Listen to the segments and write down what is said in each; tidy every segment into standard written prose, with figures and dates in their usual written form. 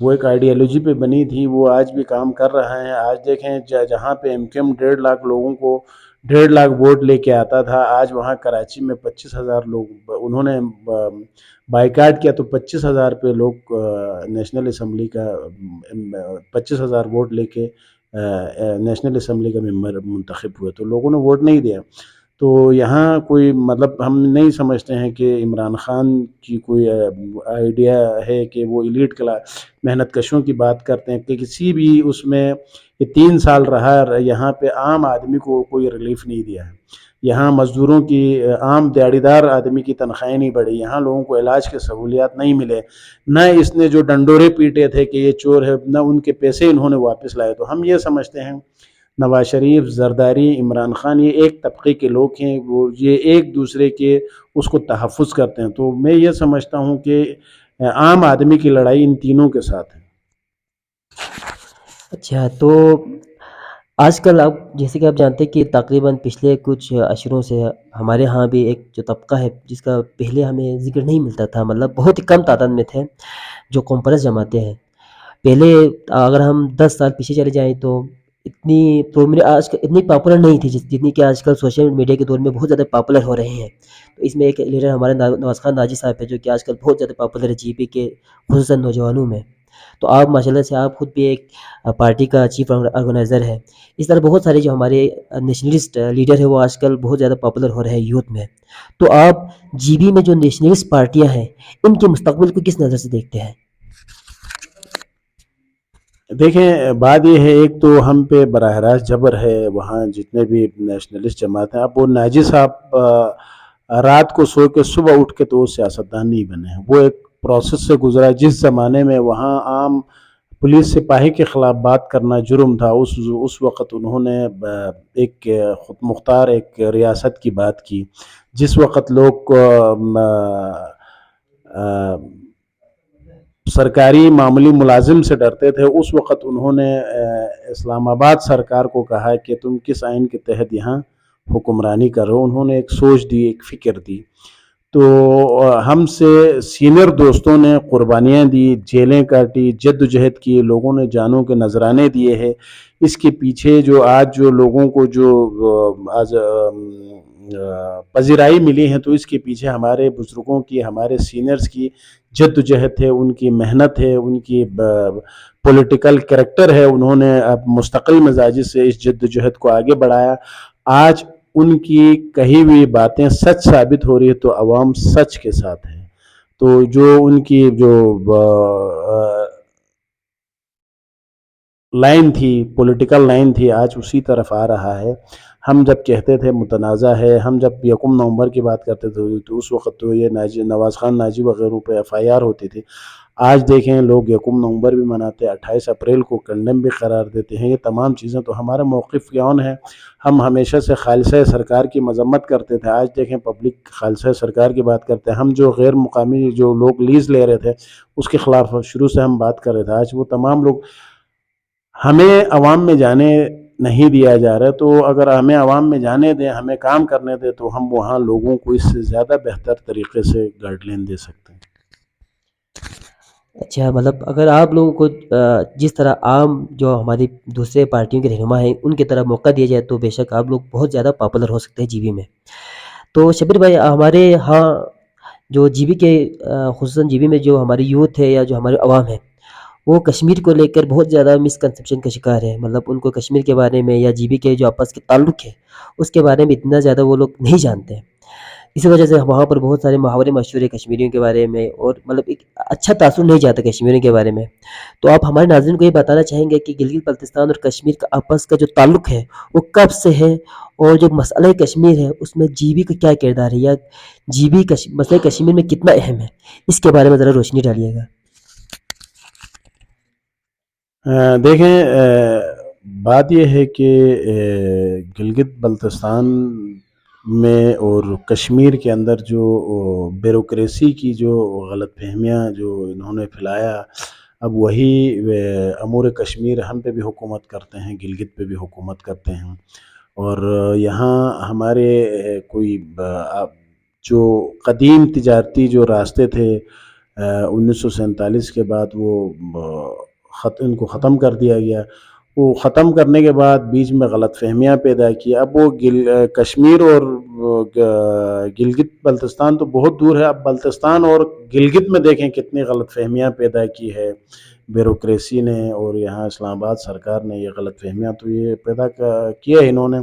وہ ایک آئیڈیالوجی پہ بنی تھی، وہ آج بھی کام کر رہا ہے۔ آج دیکھیں جہاں پہ MQM 1.5 لاکھ لوگوں کو 1.5 لاکھ ووٹ لے کے آتا تھا، آج وہاں کراچی میں 25,000 لوگ انہوں نے بائیکاٹ کیا، تو 25,000 پہ لوگ نیشنل اسمبلی کا 25,000 ووٹ لے کے نیشنل اسمبلی کا ممبر منتخب ہوئے، تو لوگوں نے ووٹ نہیں دیا۔ تو یہاں کوئی مطلب ہم نہیں سمجھتے ہیں کہ عمران خان کی کوئی آئیڈیا ہے کہ وہ ایلیٹ کلاس محنت کشوں کی بات کرتے ہیں، کہ کسی بھی اس میں یہ 3 سال رہا، یہاں پہ عام آدمی کو کوئی ریلیف نہیں دیا ہے۔ یہاں مزدوروں کی عام دیہڑی دار آدمی کی تنخواہیں نہیں بڑھی، یہاں لوگوں کو علاج کے سہولیات نہیں ملے، نہ اس نے جو ڈنڈورے پیٹے تھے کہ یہ چور ہے، نہ ان کے پیسے انہوں نے واپس لائے۔ تو ہم یہ سمجھتے ہیں نواز شریف، زرداری، عمران خان یہ ایک طبقے کے لوگ ہیں، وہ یہ ایک دوسرے کے اس کو تحفظ کرتے ہیں۔ تو میں یہ سمجھتا ہوں کہ عام آدمی کی لڑائی ان تینوں کے ساتھ ہے۔ اچھا، تو آج کل اب جیسے کہ آپ جانتے ہیں کہ تقریباً پچھلے کچھ عشروں سے ہمارے ہاں بھی ایک جو طبقہ ہے جس کا پہلے ہمیں ذکر نہیں ملتا تھا، مطلب بہت ہی کم تعداد میں تھے، جو قوم پرست جماعتیں ہیں۔ پہلے اگر ہم 10 سال پیچھے چلے جائیں تو اتنی اتنی پاپولر نہیں تھی جتنی کہ آج کل سوشل میڈیا کے دور میں بہت زیادہ پاپولر ہو رہے ہیں۔ تو اس میں ایک لیڈر ہمارے نواز خان ناجی صاحب ہے، جو کہ آج کل بہت زیادہ پاپولر ہے GP کے خصوصاً نوجوانوں میں۔ تو آپ ماشاءاللہ سے آپ خود بھی ایک پارٹی کا چیف آرگنائزر ہے۔ اس طرح بہت سارے جو ہمارے نیشنلسٹ لیڈر ہیں وہ آج کل بہت زیادہ پاپولر ہو رہے ہیں یوتھ میں۔ تو آپ GB میں جو نیشنلسٹ پارٹیاں ہیں ان کے مستقبل کو کس نظر سے دیکھتے ہیں؟ دیکھیں بات یہ ہے، ایک تو ہم پہ براہ راست جبر ہے، وہاں جتنے بھی نیشنلسٹ جماعت ہیں، اب وہ ناجی صاحب رات کو سو کے صبح اٹھ کے تو وہ سیاستدان نہیں بنے ہیں، وہ ایک پروسیس سے گزرا۔ جس زمانے میں وہاں عام پولیس سپاہی کے خلاف بات کرنا جرم تھا، اس وقت انہوں نے ایک خود مختار ایک ریاست کی بات کی۔ جس وقت لوگ سرکاری معمولی ملازم سے ڈرتے تھے، اس وقت انہوں نے اسلام آباد سرکار کو کہا کہ تم کس آئین کے تحت یہاں حکمرانی کرو۔ انہوں نے ایک سوچ دی، ایک فکر دی۔ تو ہم سے سینئر دوستوں نے قربانیاں دی، جیلیں کاٹی، جد و جہد کی، لوگوں نے جانوں کے نذرانے دیے ہیں۔ اس کے پیچھے جو آج جو لوگوں کو جو آج پذیرائی ملی ہے، تو اس کے پیچھے ہمارے بزرگوں کی، ہمارے سینئرز کی جد و جہد ہے، ان کی محنت ہے، ان کی پولیٹیکل کریکٹر ہے۔ انہوں نے اب مستقل مزاجی سے اس جد و جہد کو آگے بڑھایا۔ آج ان کی کہی ہوئی باتیں سچ ثابت ہو رہی ہے، تو عوام سچ کے ساتھ ہے۔ تو جو ان کی جو لائن تھی، پولیٹیکل لائن تھی، آج اسی طرف آ رہا ہے۔ ہم جب کہتے تھے متنازع ہے، ہم جب 1 نومبر کی بات کرتے تھے تو اس وقت تو یہ نواز خان ناجی وغیرہ پہ FIR ہوتی تھی۔ آج دیکھیں لوگ 1 نومبر بھی مناتے ہیں، 28 اپریل کو کنڈم بھی قرار دیتے ہیں۔ یہ تمام چیزیں تو ہمارا موقف کون ہے؟ ہم ہمیشہ سے خالصہ سرکار کی مذمت کرتے تھے، آج دیکھیں پبلک خالصہ سرکار کی بات کرتے ہیں۔ ہم جو غیر مقامی جو لوگ لیز لے رہے تھے اس کے خلاف شروع سے ہم بات کر رہے تھے، آج وہ تمام لوگ ہمیں عوام میں جانے نہیں دیا جا رہا۔ تو اگر ہمیں عوام میں جانے دیں، ہمیں کام کرنے دیں، تو ہم وہاں لوگوں کو اس سے زیادہ بہتر طریقے سے گائیڈ لائن دے سکتے ہیں۔ اچھا، مطلب اگر آپ لوگوں کو جس طرح عام جو ہماری دوسرے پارٹیوں کے رہنما ہیں ان کی طرح موقع دیا جائے تو بے شک آپ لوگ بہت زیادہ پاپولر ہو سکتے ہیں GB میں۔ تو شبیر بھائی، ہمارے ہاں جو GB کے خصوصاً GB میں جو ہماری یوتھ ہے یا جو ہمارے عوام ہے وہ کشمیر کو لے کر بہت زیادہ مسکنسیپشن کا شکار ہے، مطلب ان کو کشمیر کے بارے میں یا GB کے جو آپس کے تعلق ہے اس کے بارے میں اتنا زیادہ وہ لوگ نہیں جانتے ہیں۔ اسی وجہ سے وہاں پر بہت سارے محاورے مشہور ہیں کشمیریوں کے بارے میں، اور مطلب ایک اچھا تاثر نہیں جاتا کشمیریوں کے بارے میں۔ تو آپ ہمارے ناظرین کو یہ بتانا چاہیں گے کہ گلگت بلتستان اور کشمیر کا آپس کا جو تعلق ہے وہ کب سے ہے، اور جو مسئلہ کشمیر ہے اس میں GB کا کیا کردار ہے، یا GB مسئلہ کشمیر میں کتنا اہم ہے، اس کے بارے میں ذرا روشنی ڈالیے گا۔ دیکھیں بات یہ ہے کہ گلگت بلتستان میں اور کشمیر کے اندر جو بیوروکریسی کی جو غلط فہمیاں جو انہوں نے پھیلایا، اب وہی امور کشمیر ہم پہ بھی حکومت کرتے ہیں، گلگت پہ بھی حکومت کرتے ہیں۔ اور یہاں ہمارے کوئی جو قدیم تجارتی جو راستے تھے، 1947 کے بعد وہ ان کو ختم کر دیا گیا. وہ ختم کرنے کے بعد بیچ میں غلط فہمیاں پیدا کی. اب وہ کشمیر اور گلگت بلتستان تو بہت دور ہے. اب بلتستان اور گلگت میں دیکھیں کتنی غلط فہمیاں پیدا کی ہے بیوروکریسی نے اور یہاں اسلام آباد سرکار نے. یہ غلط فہمیاں تو یہ پیدا کیا ہے انہوں نے.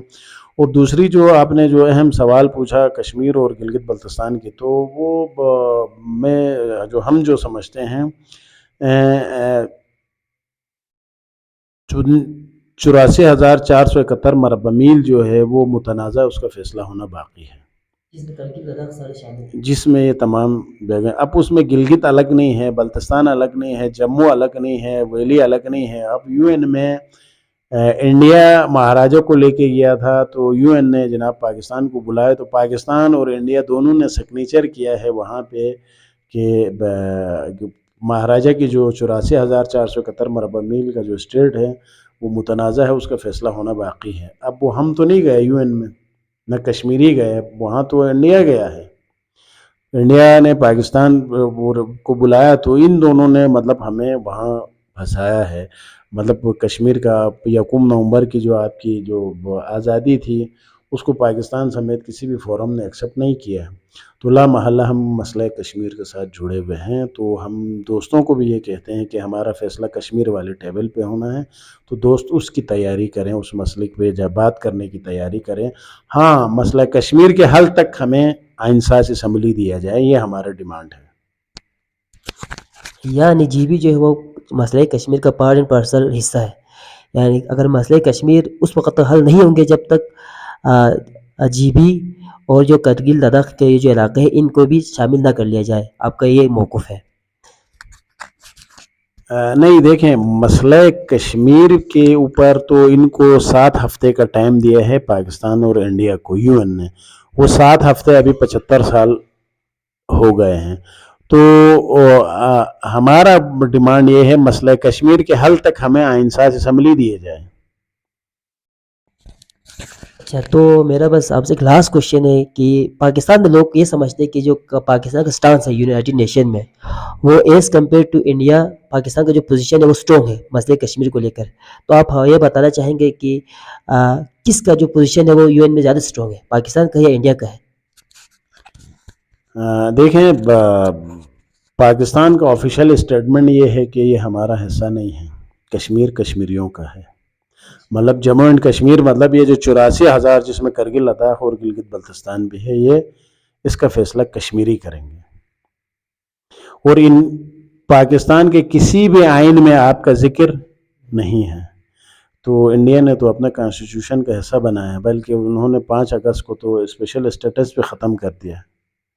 اور دوسری جو آپ نے جو اہم سوال پوچھا کشمیر اور گلگت بلتستان کی, تو وہ ہم جو سمجھتے ہیں 84,471 مربع میل جو ہے وہ متنازع, اس کا فیصلہ ہونا باقی ہے, جس میں یہ تمام جگہ. اب اس میں گلگت الگ نہیں ہے, بلتستان الگ نہیں ہے, جموں الگ نہیں ہے, ویلی الگ نہیں ہے. اب یو این میں انڈیا مہاراجا کو لے کے گیا تھا, تو یو این نے جناب پاکستان کو بلایا, تو پاکستان اور انڈیا دونوں نے سگنیچر کیا ہے وہاں پہ کہ مہاراجا کی جو 84,471 مربع میل کا جو اسٹیٹ ہے وہ متنازع ہے, اس کا فیصلہ ہونا باقی ہے. اب وہ ہم تو نہیں گئے یو این میں, نہ کشمیری گئے, وہاں تو انڈیا گیا ہے. انڈیا نے پاکستان کو بلایا, تو ان دونوں نے مطلب ہمیں وہاں پھنسایا ہے. مطلب کشمیر کا 1 نومبر کی جو آپ کی جو آزادی تھی اس کو پاکستان سمیت کسی بھی فورم نے ایکسیپٹ نہیں کیا ہے. تو لا محالہ ہم مسئلہ کشمیر کے ساتھ جڑے ہوئے ہیں. تو ہم دوستوں کو بھی یہ کہتے ہیں کہ ہمارا فیصلہ کشمیر والے ٹیبل پہ ہونا ہے, تو دوست اس کی تیاری کریں, اس مسئلے پہ جب بات کرنے کی تیاری کریں. ہاں, مسئلہ کشمیر کے حل تک ہمیں آئینساز اسمبلی دیا جائے, یہ ہمارا ڈیمانڈ ہے. یعنی جی بی جو ہے وہ مسئلہ کشمیر کا پارٹ اینڈ پارسل حصہ ہے. یعنی اگر مسئلہ کشمیر اس وقت تک حل نہیں ہوں گے جب تک جی بی اور جو کرگل لداخ کے جو علاقے ہیں ان کو بھی شامل نہ کر لیا جائے. آپ کا یہ موقف ہے؟ نہیں, دیکھیں مسئلہ کشمیر کے اوپر تو ان کو 7 ہفتے کا ٹائم دیا ہے پاکستان اور انڈیا کو یو این نے. وہ 7 ہفتے ابھی 75 سال ہو گئے ہیں. تو ہمارا ڈیمانڈ یہ ہے مسئلہ کشمیر کے حل تک ہمیں آئینساز اسمبلی دیے جائے. اچھا, تو میرا بس آپ سے ایک لاسٹ کوشچن ہے کہ پاکستان میں لوگ یہ سمجھتے ہیں کہ جو پاکستان کا سٹانس ہے یونائٹڈ نیشن میں وہ as compare to India, Pakistan کا جو پوزیشن ہے وہ اسٹرانگ ہے مسئلہ کشمیر کو لے کر. تو آپ یہ بتانا چاہیں گے کہ کس کا جو پوزیشن ہے وہ یو این میں زیادہ اسٹرانگ ہے, پاکستان کا یا انڈیا کا ہے؟ دیکھیں, پاکستان کا آفیشیل اسٹیٹمنٹ یہ ہے کہ یہ ہمارا حصہ نہیں ہے, کشمیر کشمیریوں کا ہے. مطلب جموں اینڈ کشمیر, مطلب یہ جو 84,000 جس میں کرگل لداخ اور گلگت بلتستان بھی ہے, یہ اس کا فیصلہ کشمیری کریں گے. اور ان پاکستان کے کسی بھی آئین میں آپ کا ذکر نہیں ہے. تو انڈیا نے تو اپنا کانسٹیٹیوشن کا حصہ بنایا ہے, بلکہ انہوں نے 5 اگست کو تو اسپیشل اسٹیٹس پہ ختم کر دیا.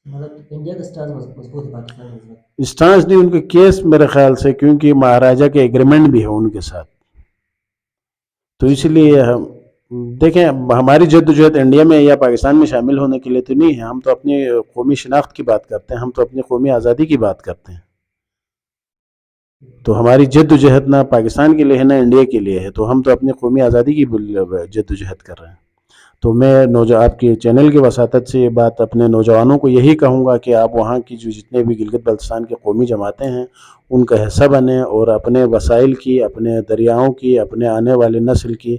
مطلب انڈیا کا سٹانس مضبوط ہے پاکستان میں؟ اسٹانس نہیں, ان کے کیس میرے خیال سے, کیونکہ مہاراجا کے ایگریمنٹ بھی ہے ان کے ساتھ. تو اس لیے ہم دیکھیں, ہماری جدوجہد انڈیا میں یا پاکستان میں شامل ہونے کے لیے تو نہیں ہے. ہم تو اپنی قومی شناخت کی بات کرتے ہیں, ہم تو اپنی قومی آزادی کی بات کرتے ہیں. تو ہماری جدوجہد نہ پاکستان کے لیے ہے نہ انڈیا کے لیے ہے, تو ہم تو اپنی قومی آزادی کی جدوجہد کر رہے ہیں. تو میں آپ کے چینل کی وساطت سے یہ بات اپنے نوجوانوں کو یہی کہوں گا کہ آپ وہاں کی جو جتنے بھی گلگت بلتستان کے قومی جماعتیں ہیں ان کا حصہ بنیں, اور اپنے وسائل کی, اپنے دریاؤں کی, اپنے آنے والی نسل کی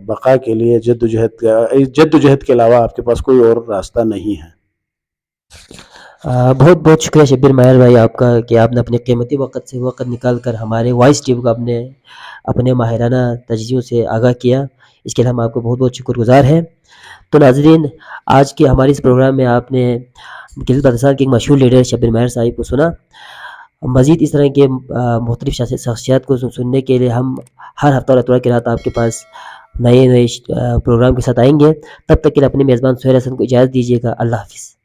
بقا کے لیے جدوجہد کے علاوہ آپ کے پاس کوئی اور راستہ نہیں ہے. بہت بہت شکریہ شبیر ماہر بھائی آپ کا کہ آپ نے اپنے قیمتی وقت سے وقت نکال کر ہمارے وائس ٹیوب کو اپنے ماہرانہ تجزیوں سے آگاہ کیا. اس کے لیے ہم آپ کو بہت بہت شکر گزار ہیں. تو ناظرین, آج کے ہمارے اس پروگرام میں آپ نے گلگت بلتستان کے ایک مشہور لیڈر شبیر ماہر صاحب کو سنا. مزید اس طرح کے مختلف شخصیات کو سننے کے لیے ہم ہر ہفتہ اور اتوار کی رات آپ کے پاس نئے پروگرام کے ساتھ آئیں گے. تب تک کے لیے اپنے میزبان سہیل حسن کو اجازت دیجیے گا. اللہ حافظ.